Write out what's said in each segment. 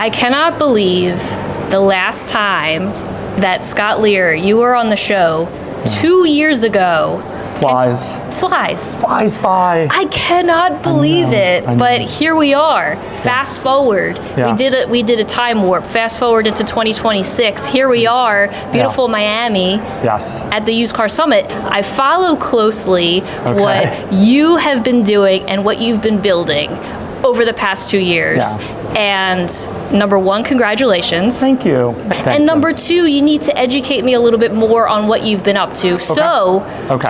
I cannot believe the last time that Scott Lear, you were on the show 2 years ago. Flies by. I cannot believe it, but here we are. Fast forward. We did a time warp. Fast forward into 2026. Here we are, beautiful Miami. Yes. At the Used Car Summit. I follow closely what you have been doing and what you've been building over the past 2 years. And number one, congratulations. Thank you. And number two, you need to educate me a little bit more on what you've been up to. So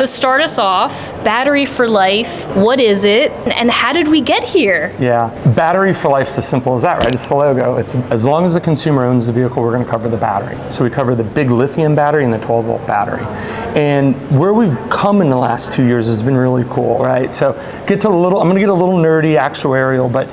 start us off, Battery for Life, what is it? And how did we get here? Yeah, Battery for Life is as simple as that, right? It's the logo. It's as long as the consumer owns the vehicle, we're going to cover the battery. So we cover the big lithium battery and the 12-volt battery. And where we've come in the last 2 years has been really cool, right? So I'm going to get a little nerdy actuarial, but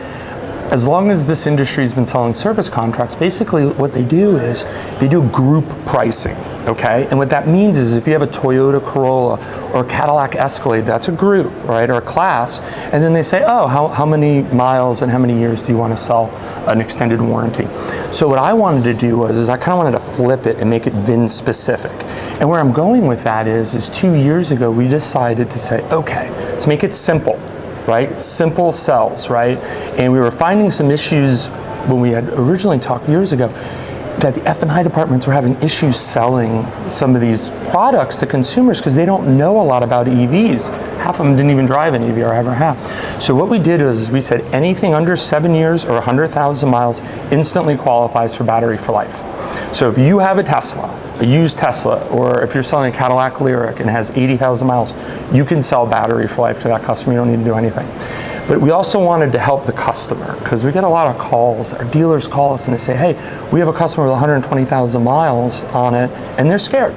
as long as this industry has been selling service contracts, basically what they do is they do group pricing, okay? And what that means is if you have a Toyota Corolla or a Cadillac Escalade, that's a group, right, or a class, and then they say, oh, how many miles and how many years do you want to sell an extended warranty? So what I wanted to do is I kind of wanted to flip it and make it VIN specific. And where I'm going with that is 2 years ago, we decided to say, okay, let's make it simple. Right? Simple cells, right? And we were finding some issues when we had originally talked years ago that the F&I departments were having issues selling some of these products to consumers because they don't know a lot about EVs. Half of them didn't even drive an EV or ever have. So what we did was we said anything under 7 years or 100,000 miles instantly qualifies for Battery for Life. So if you have a Tesla, a used Tesla, or if you're selling a Cadillac Lyriq and it has 80,000 miles, you can sell Battery for Life to that customer. You don't need to do anything. But we also wanted to help the customer because we get a lot of calls. Our dealers call us and they say, hey, we have a customer with 120,000 miles on it and they're scared.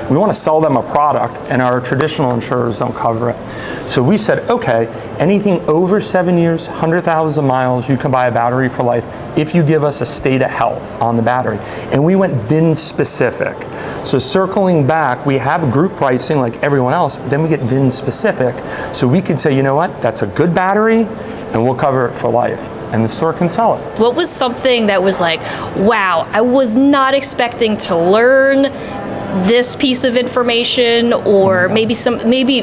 We want to sell them a product and our traditional insurers don't cover it. So we said, okay, anything over 7 years, 100,000 miles, you can buy a Battery for Life if you give us a state of health on the battery. And we went VIN specific. So circling back, we have group pricing like everyone else, but then we get VIN specific. So we could say, you know what, that's a good battery and we'll cover it for life. And the store can sell it. What was something that was like, wow, I was not expecting to learn this piece of information, or maybe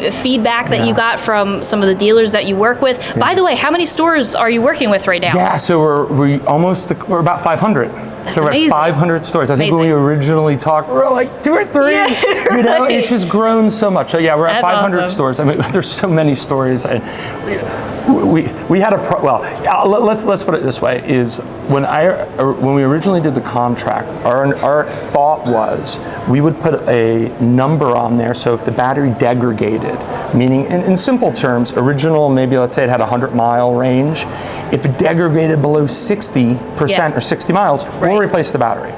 feedback that you got from some of the dealers that you work with? By the way, how many stores are you working with right now? Yeah, so we're about 500. That's so we're amazing. at 500 stores. I think when we originally talked, we were like 2 or 3. You know, it's just grown so much. So yeah, we're at 500 stores. I mean, there's so many stories, and we had let's put it this way: is when we originally did the contract, our thought was we would put a number on there. So if the battery degraded, meaning in simple terms, original, maybe let's say it had a 100-mile range. If it degraded below 60% or 60 miles, we'll replace the battery.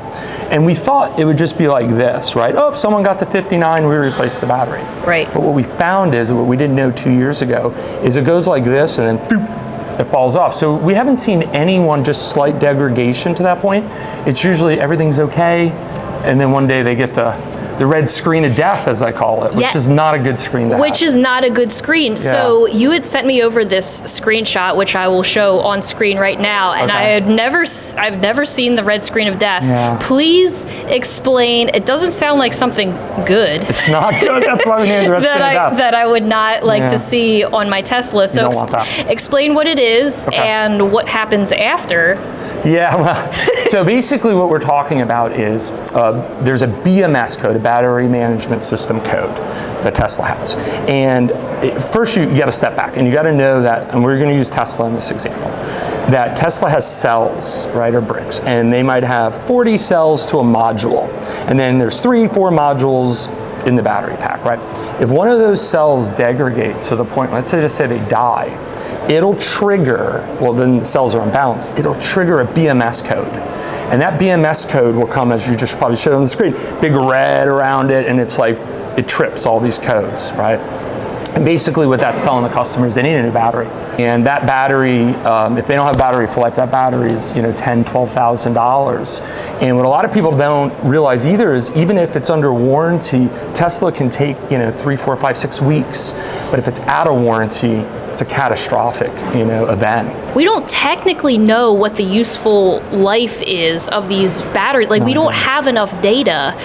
And we thought it would just be like this, right? Oh, if someone got to 59, we replace the battery. Right. But what we found is, what we didn't know 2 years ago, is it goes like this and then boop, it falls off. So we haven't seen anyone just slight degradation to that point. It's usually everything's okay, and then one day they get the red screen of death, as I call it, which is not a good screen to have. Which is not a good screen. Yeah. So you had sent me over this screenshot, which I will show on screen right now, and I've never seen the red screen of death. Yeah. Please explain. It doesn't sound like something good. It's not good. That's why we named the red screen of death. That I would not like to see on my Tesla. So explain what it is and what happens after. Yeah, well, so basically what we're talking about is there's a BMS code, a battery management system code that Tesla has. And first you got to step back and you got to know that, and we're going to use Tesla in this example, that Tesla has cells, right, or bricks, and they might have 40 cells to a module. And then there's 3-4 modules in the battery pack, right? If one of those cells degrades to the point, let's just say they die, it'll trigger, well then the cells are unbalanced, it'll trigger a BMS code. And that BMS code will come, as you just probably showed on the screen, big red around it, and it's like, it trips all these codes, right? And basically what that's telling the customers, they need a new battery. And that battery, if they don't have Battery for Life, that battery is $10,000, $12,000. And what a lot of people don't realize either is even if it's under warranty, Tesla can take 3, 4, 5, 6 weeks. But if it's out of warranty, it's a catastrophic, event. We don't technically know what the useful life is of these batteries. Like, we don't have enough data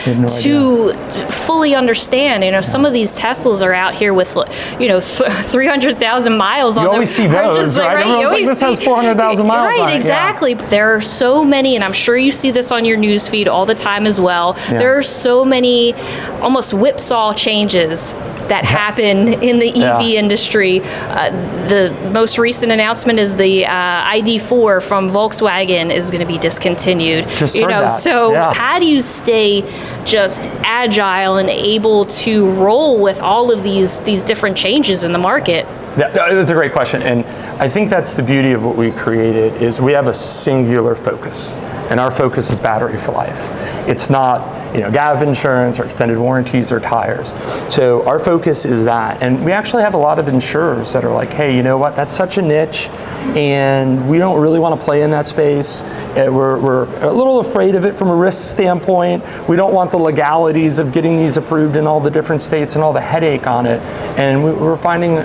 to fully understand. Some of these Teslas are out here with, 300,000 miles on them. You always see those, right? Everyone's like, this has 400,000 miles on it. Right, exactly. Yeah. There are so many, and I'm sure you see this on your news feed all the time as well. Yeah. There are so many almost whipsaw changes that happen in the EV industry. The most recent announcement is the ID4 from Volkswagen is going to be discontinued. Just heard that. So how do you stay just agile and able to roll with all of these different changes in the market? Yeah, that's a great question, and I think that's the beauty of what we created is we have a singular focus, and our focus is battery for life. It's not gap insurance or extended warranties or tires. So our focus is that, and we actually have a lot of insurers that are like, hey, you know what, that's such a niche, and we don't really want to play in that space. We're a little afraid of it from a risk standpoint. We don't want the legalities of getting these approved in all the different states and all the headache on it. And we're finding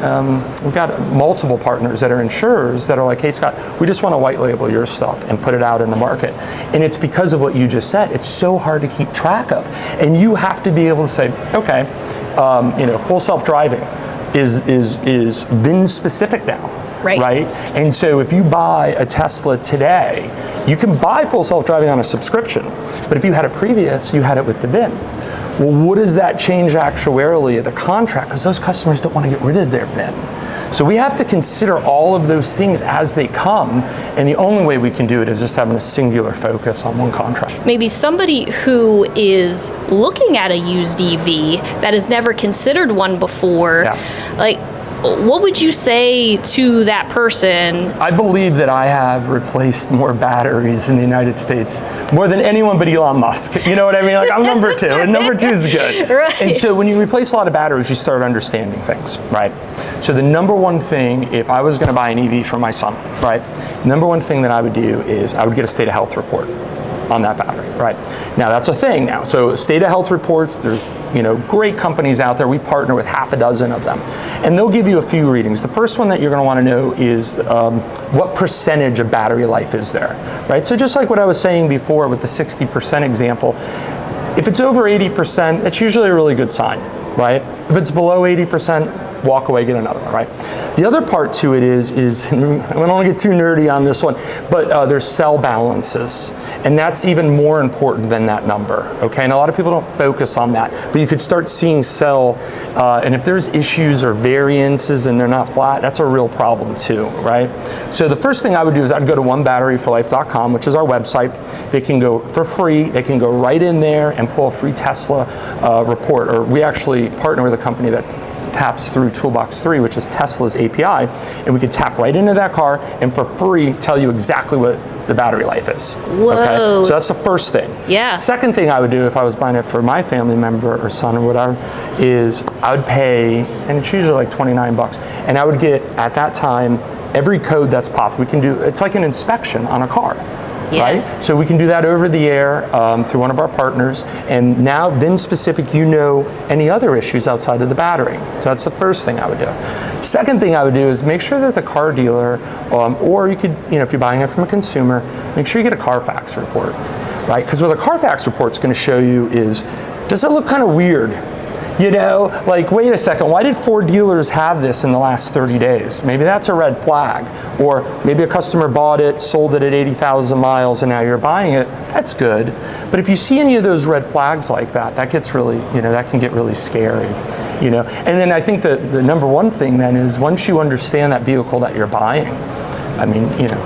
we've got multiple partners that are insurers that are like, hey, Scott, we just want to white label your stuff and put it out in the market. And it's because of what you just said. It's so hard to keep track of. And you have to be able to say, okay, full self-driving is VIN specific now. Right? And so if you buy a Tesla today, you can buy full self-driving on a subscription. But if you had it previous, you had it with the VIN. Well, what does that change actuarially of the contract? Because those customers don't want to get rid of their VIN. So we have to consider all of those things as they come, and the only way we can do it is just having a singular focus on one contract. Maybe somebody who is looking at a used EV that has never considered one before, what would you say to that person? I believe that I have replaced more batteries in the United States, more than anyone but Elon Musk. You know what I mean? Like, I'm number two, and number two is good. Right. And so when you replace a lot of batteries, you start understanding things, right? So the number one thing, if I was gonna buy an EV for my son, right? Number one thing that I would do is I would get a state of health report on that battery, right? Now that's a thing now. So state of health reports, there's great companies out there. We partner with half a dozen of them, and they'll give you a few readings. The first one that you're going to want to know is what percentage of battery life is there, right? So just like what I was saying before with the 60% example, if it's over 80%, that's usually a really good sign, right? If it's below 80%, walk away, get another one, right? The other part to it is I don't want to get too nerdy on this one, but there's cell balances, and that's even more important than that number, okay? And a lot of people don't focus on that, but you could start seeing cell, and if there's issues or variances and they're not flat, that's a real problem too, right? So the first thing I would do is I'd go to onebatteryforlife.com, which is our website. They can go for free, they can go right in there and pull a free Tesla report, or we actually partner with a company that taps through Toolbox 3, which is Tesla's API, and we could tap right into that car and for free tell you exactly what the battery life is. Whoa. Okay? So that's the first thing. Yeah. Second thing I would do if I was buying it for my family member or son or whatever is I would pay, and it's usually like $29, and I would get at that time every code that's popped. We can do, it's like an inspection on a car. Yeah. Right? So we can do that over the air through one of our partners, and now VIN specific, any other issues outside of the battery. So that's the first thing I would do. Second thing I would do is make sure that the car dealer, or you could, if you're buying it from a consumer, make sure you get a Carfax report, right? Because what a Carfax report's going to show you is, does it look kind of weird? Like, wait a second, why did 4 dealers have this in the last 30 days? Maybe that's a red flag. Or maybe a customer bought it, sold it at 80,000 miles, and now you're buying it. That's good. But if you see any of those red flags like that, that gets really, that can get really scary, And then I think that the number one thing then is once you understand that vehicle that you're buying,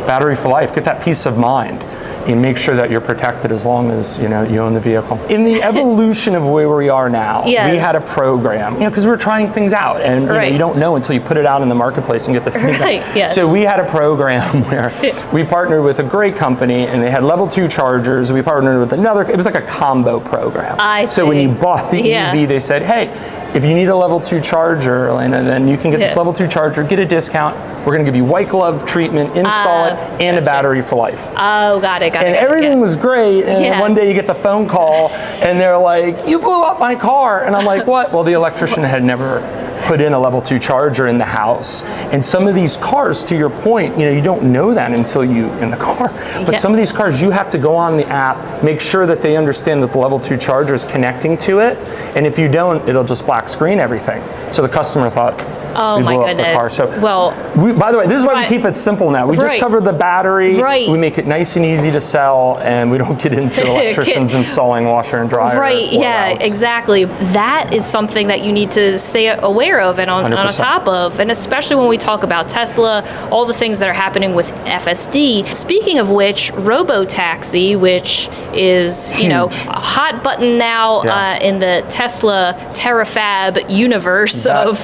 battery for life, get that peace of mind. And make sure that you're protected as long as you own the vehicle. In the evolution of where we are now, we had a program, because we're trying things out, and you don't know until you put it out in the marketplace and get the feedback. Right, yes. So we had a program where we partnered with a great company, and they had level 2 chargers. We partnered with another. It was like a combo program. I see. So when you bought the EV, they said, hey, if you need a level 2 charger, Elena, then you can get this level 2 charger, get a discount. We're going to give you white glove treatment, install it, and a battery for life. Oh, got it. And everything was great. And then one day you get the phone call, and they're like, you blew up my car. And I'm like, what? Well, the electrician had never put in a level 2 charger in the house. And some of these cars, to your point, you don't know that until you in the car. But some of these cars, you have to go on the app, make sure that they understand that the level 2 charger is connecting to it. And if you don't, it'll just black screen everything. So the customer thought, oh my goodness. The car. So, well, by the way, this is why we keep it simple now. We just cover the battery. Right. We make it nice and easy to sell, and we don't get into electricians installing washer and dryer. Right. Yeah. Exactly. That is something that you need to stay aware of and on top of, and especially when we talk about Tesla, all the things that are happening with FSD. Speaking of which, robotaxi, which is huge. A hot button now in the Tesla Terafab universe of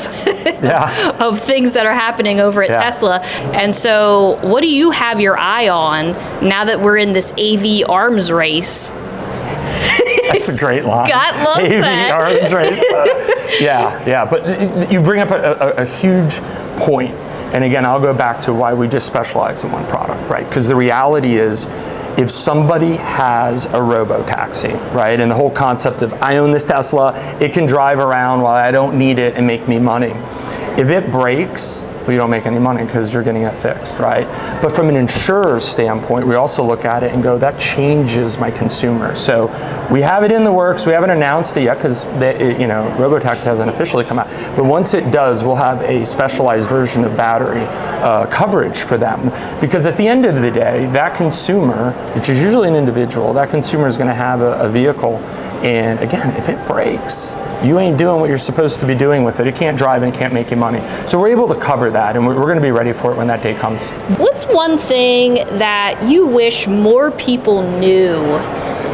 of things that are happening over at Tesla. And so what do you have your eye on now that we're in this AV arms race? That's a great line. God loves AV that. arms race. Yeah. But you bring up a huge point. And again, I'll go back to why we just specialize in one product, right? Because the reality is, if somebody has a robotaxi, right, and the whole concept of I own this Tesla, it can drive around while I don't need it and make me money. If it breaks, well, you don't make any money because you're getting it fixed, right? But from an insurer's standpoint, we also look at it and go, that changes my consumer. So we have it in the works. We haven't announced it yet because robotaxi hasn't officially come out. But once it does, we'll have a specialized version of battery coverage for them. Because at the end of the day, that consumer, which is usually an individual, that consumer is going to have a vehicle. And again, if it breaks, you ain't doing what you're supposed to be doing with it. It can't drive and it can't make you money. So we're able to cover that, and we're going to be ready for it when that day comes. What's one thing that you wish more people knew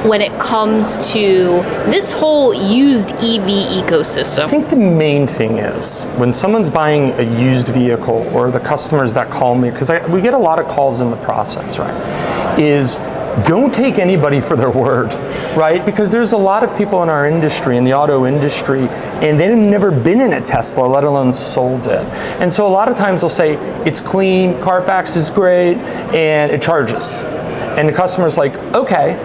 when it comes to this whole used EV ecosystem? I think the main thing is when someone's buying a used vehicle, or the customers that call me, because we get a lot of calls in the process, right, is don't take anybody for their word, right? Because there's a lot of people in our industry, in the auto industry, and they've never been in a Tesla, let alone sold it. And so a lot of times they'll say, it's clean, Carfax is great, and it charges. And the customer's like, okay.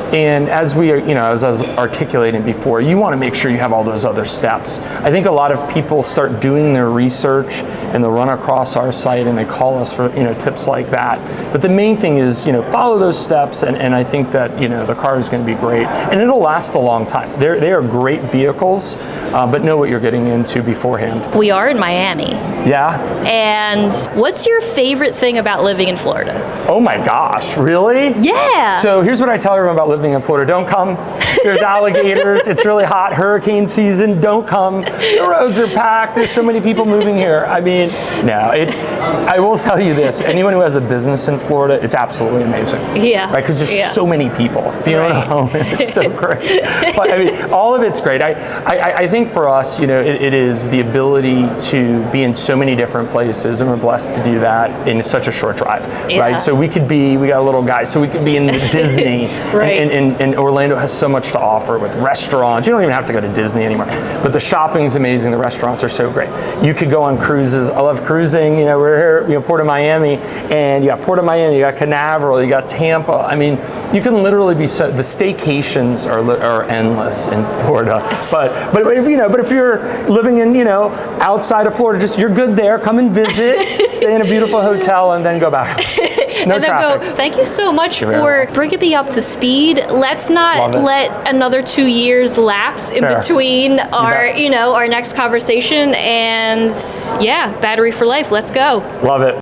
And as we are, as I was articulating before, you want to make sure you have all those other steps. I think a lot of people start doing their research and they'll run across our site and they call us for tips like that. But the main thing is follow those steps, and I think that the car is going to be great and it'll last a long time. They are great vehicles, but know what you're getting into beforehand. We are in Miami. Yeah. And what's your favorite thing about living in Florida? Oh my gosh, really? Yeah. So here's what I tell everyone about living in Florida. Don't come. There's alligators. It's really hot. Hurricane season. Don't come. The roads are packed. There's so many people moving here. I mean, no. I will tell you this. Anyone who has a business in Florida, it's absolutely amazing. Yeah. Right? Because there's so many people. If you own a home, it's so great. But I mean, all of it's great. I think for us, it is the ability to be in so many different places, and we're blessed to do that in such a short drive. Right? So we got a little guy, so we could be in Disney. Right. And Orlando has so much to offer with restaurants. You don't even have to go to Disney anymore. But the shopping is amazing. The restaurants are so great. You could go on cruises. I love cruising. We're here, Port of Miami, and you got Port of Miami, you got Canaveral, you got Tampa. I mean, you can literally be the staycations are endless in Florida. But if you're living in outside of Florida, you're good there. Come and visit, stay in a beautiful hotel, and then go back. No traffic. Thank you so much for bringing me up to speed. Let's not let another 2 years lapse in between our next conversation. And battery for life. Let's go. Love it.